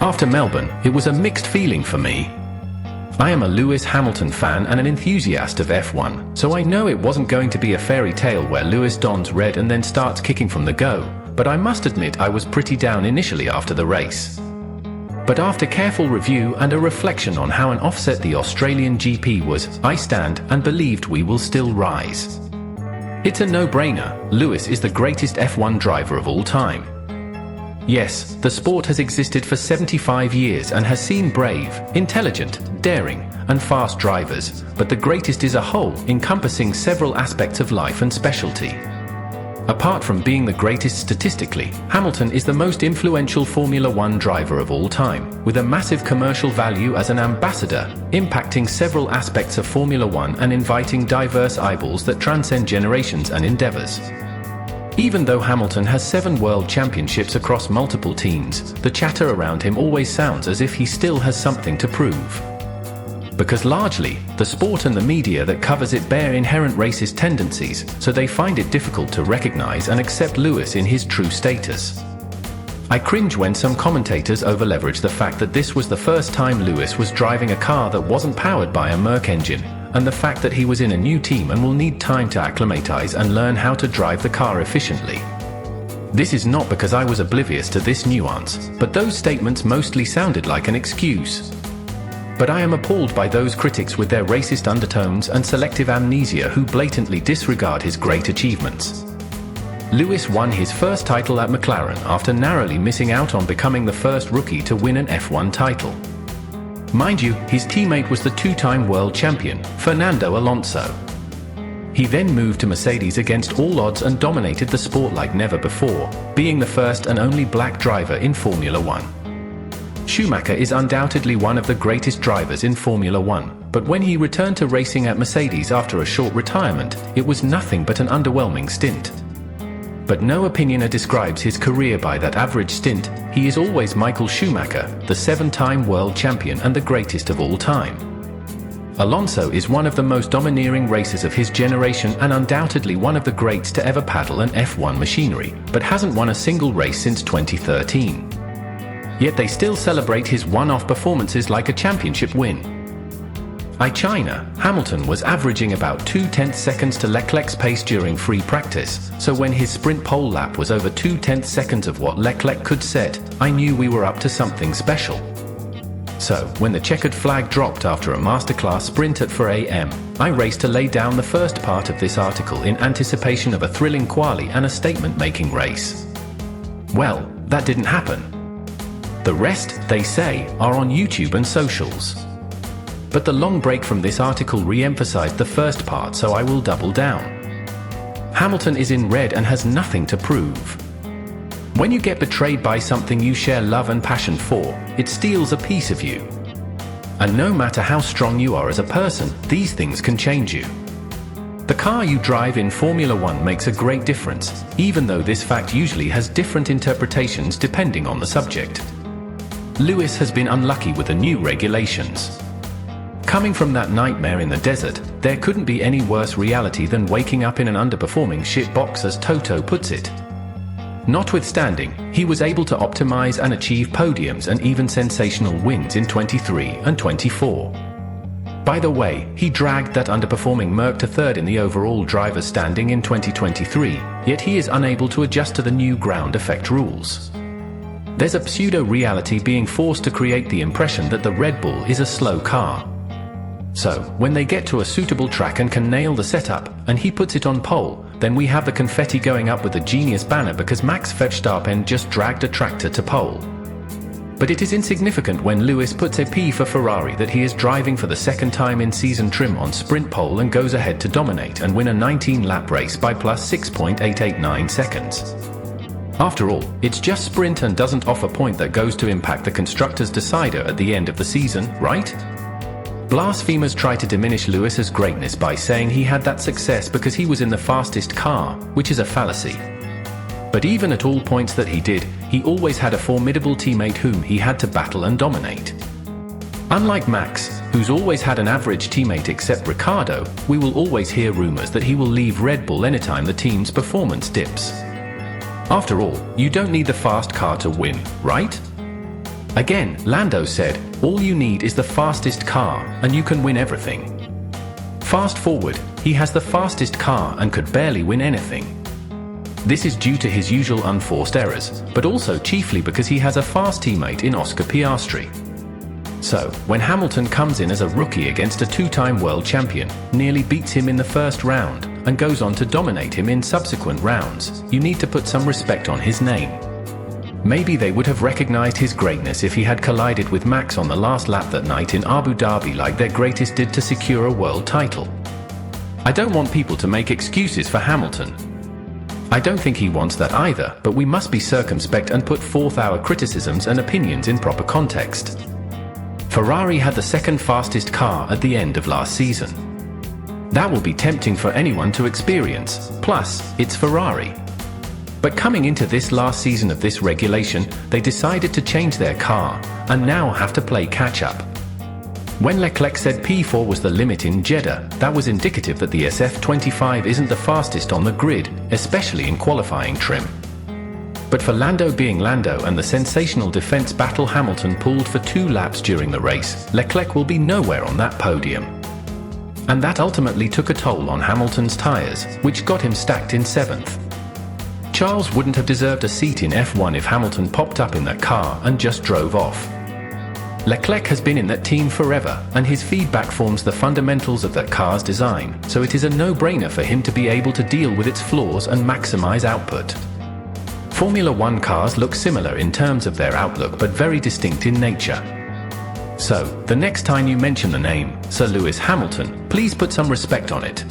After Melbourne, it was a mixed feeling for me. I am a Lewis Hamilton fan and an enthusiast of F1, so I know it wasn't going to be a fairy tale where Lewis dons red and then starts kicking from the go, but I must admit I was pretty down initially after the race. But after careful review and a reflection on how an offset the Australian GP was, I stand and believed we will still rise. It's a no-brainer, Lewis is the greatest F1 driver of all time. Yes, the sport has existed for 75 years and has seen brave, intelligent, daring, and fast drivers, but the greatest is a whole, encompassing several aspects of life and specialty. Apart from being the greatest statistically, Hamilton is the most influential Formula One driver of all time, with a massive commercial value as an ambassador, impacting several aspects of Formula One and inviting diverse eyeballs that transcend generations and endeavors. Even though Hamilton has 7 world championships across multiple teams, the chatter around him always sounds as if he still has something to prove. Because largely, the sport and the media that covers it bear inherent racist tendencies, so they find it difficult to recognize and accept Lewis in his true status. I cringe when some commentators over-leverage the fact that this was the first time Lewis was driving a car that wasn't powered by a Merc engine, and the fact that he was in a new team and will need time to acclimatize and learn how to drive the car efficiently. This is not because I was oblivious to this nuance, but those statements mostly sounded like an excuse. But I am appalled by those critics with their racist undertones and selective amnesia who blatantly disregard his great achievements. Lewis won his first title at McLaren after narrowly missing out on becoming the first rookie to win an F1 title. Mind you, his teammate was the 2-time world champion, Fernando Alonso. He then moved to Mercedes against all odds and dominated the sport like never before, being the first and only black driver in Formula One. Schumacher is undoubtedly one of the greatest drivers in Formula One, but when he returned to racing at Mercedes after a short retirement, it was nothing but an underwhelming stint. But no opinioner describes his career by that average stint. He is always Michael Schumacher, the 7-time world champion and the greatest of all time. Alonso is one of the most domineering racers of his generation and undoubtedly one of the greats to ever paddle an F1 machinery, but hasn't won a single race since 2013. Yet they still celebrate his one-off performances like a championship win. China, Hamilton was averaging about 0.2 seconds to Leclerc's pace during free practice, so when his sprint pole lap was over 0.2 seconds of what Leclerc could set, I knew we were up to something special. So, when the checkered flag dropped after a masterclass sprint at 4 AM, I raced to lay down the first part of this article in anticipation of a thrilling quali and a statement-making race. Well, that didn't happen. The rest, they say, are on YouTube and socials. But the long break from this article re-emphasized the first part, so I will double down. Hamilton is in red and has nothing to prove. When you get betrayed by something you share love and passion for, it steals a piece of you. And no matter how strong you are as a person, these things can change you. The car you drive in Formula One makes a great difference, even though this fact usually has different interpretations depending on the subject. Lewis has been unlucky with the new regulations. Coming from that nightmare in the desert, there couldn't be any worse reality than waking up in an underperforming shitbox, as Toto puts it. Notwithstanding, he was able to optimize and achieve podiums and even sensational wins in 23 and 24. By the way, he dragged that underperforming Merc to 3rd in the overall driver's standing in 2023, yet he is unable to adjust to the new ground effect rules. There's a pseudo-reality being forced to create the impression that the Red Bull is a slow car. So, when they get to a suitable track and can nail the setup, and he puts it on pole, then we have the confetti going up with the genius banner because Max Verstappen just dragged a tractor to pole. But it is insignificant when Lewis puts a P for Ferrari that he is driving for the second time in season trim on sprint pole and goes ahead to dominate and win a 19-lap race by plus 6.889 seconds. After all, it's just sprint and doesn't offer point that goes to impact the constructors' decider at the end of the season, right? Blasphemers try to diminish Lewis's greatness by saying he had that success because he was in the fastest car, which is a fallacy. But even at all points that he did, he always had a formidable teammate whom he had to battle and dominate. Unlike Max, who's always had an average teammate except Ricciardo, we will always hear rumors that he will leave Red Bull anytime the team's performance dips. After all, you don't need the fast car to win, right? Again, Lando said, "All you need is the fastest car, and you can win everything." Fast forward, he has the fastest car and could barely win anything. This is due to his usual unforced errors, but also chiefly because he has a fast teammate in Oscar Piastri. So, when Hamilton comes in as a rookie against a two-time world champion, nearly beats him in the first round, and goes on to dominate him in subsequent rounds, you need to put some respect on his name. Maybe they would have recognized his greatness if he had collided with Max on the last lap that night in Abu Dhabi like their greatest did to secure a world title. I don't want people to make excuses for Hamilton. I don't think he wants that either, but we must be circumspect and put forth our criticisms and opinions in proper context. Ferrari had the second fastest car at the end of last season. That will be tempting for anyone to experience, plus, it's Ferrari. But coming into this last season of this regulation, they decided to change their car, and now have to play catch-up. When Leclerc said P4 was the limit in Jeddah, that was indicative that the SF25 isn't the fastest on the grid, especially in qualifying trim. But for Lando being Lando and the sensational defense battle Hamilton pulled for 2 laps during the race, Leclerc will be nowhere on that podium. And that ultimately took a toll on Hamilton's tyres, which got him stacked in 7th. Charles wouldn't have deserved a seat in F1 if Hamilton popped up in that car and just drove off. Leclerc has been in that team forever, and his feedback forms the fundamentals of that car's design, so it is a no-brainer for him to be able to deal with its flaws and maximize output. Formula One cars look similar in terms of their outlook but very distinct in nature. So, the next time you mention the name, Sir Lewis Hamilton, please put some respect on it.